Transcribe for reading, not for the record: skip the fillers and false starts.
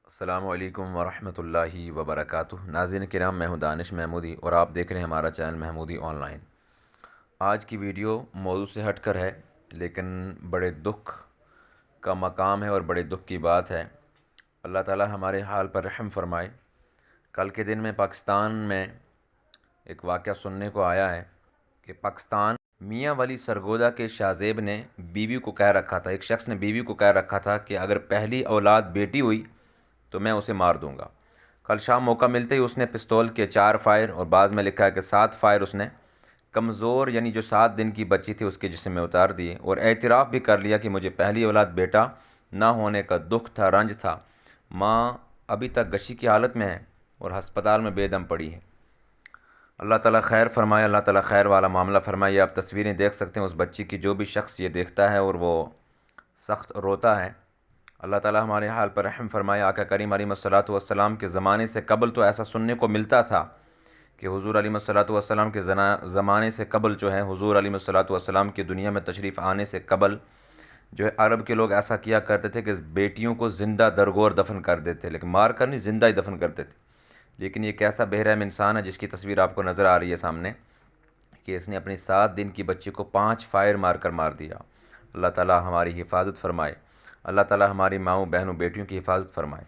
السلام علیکم ورحمۃ اللہ وبرکاتہ۔ ناظرین کرام، میں ہوں دانش محمودی اور آپ دیکھ رہے ہیں ہمارا چینل محمودی آن لائن۔ آج کی ویڈیو موضوع سے ہٹ کر ہے، لیکن بڑے دکھ کا مقام ہے اور بڑے دکھ کی بات ہے۔ اللہ تعالی ہمارے حال پر رحم فرمائے۔ کل کے دن میں پاکستان میں ایک واقعہ سننے کو آیا ہے کہ پاکستان میاں ولی سرگودا کے شاہ زیب نے بیوی کو کہہ رکھا تھا، ایک شخص نے بیوی کو کہہ رکھا تھا کہ اگر پہلی اولاد بیٹی ہوئی تو میں اسے مار دوں گا۔ کل شام موقع ملتے ہی اس نے پستول کے 4 فائر اور بعض میں لکھا ہے کہ 7 فائر اس نے کمزور یعنی جو 7 دن کی بچی تھی اس کے جسم میں اتار دیے، اور اعتراف بھی کر لیا کہ مجھے پہلی اولاد بیٹا نہ ہونے کا دکھ تھا، رنج تھا۔ ماں ابھی تک غشی کی حالت میں ہے اور ہسپتال میں بے دم پڑی ہے۔ اللہ تعالیٰ خیر فرمائے، اللہ تعالیٰ خیر والا معاملہ فرمائے۔ یہ آپ تصویریں دیکھ سکتے ہیں اس بچی کی، جو بھی شخص یہ دیکھتا ہے اور وہ سخت روتا ہے۔ اللہ تعالیٰ ہمارے حال پر رحم فرمائے۔ آقا کریم علیہ الصلوۃ والسلام کے زمانے سے قبل تو ایسا سننے کو ملتا تھا کہ حضور علیہ الصلوۃ والسلام کے زمانے سے قبل جو ہے، حضور علیہ الصلوۃ والسلام کی دنیا میں تشریف آنے سے قبل جو ہے، عرب کے لوگ ایسا کیا کرتے تھے کہ بیٹیوں کو زندہ درگور دفن کر دیتے، لیکن مار کر نہیں، زندہ ہی دفن کرتے تھے۔ لیکن یہ کیسا بے رحم انسان ہے جس کی تصویر آپ کو نظر آ رہی ہے سامنے، کہ اس نے اپنی 7 دن کی بچی کو 5 فائر مار کر مار دیا۔ اللہ تعالیٰ ہماری حفاظت فرمائے، اللہ تعالیٰ ہماری ماؤں بہنوں بیٹیوں کی حفاظت فرمائے۔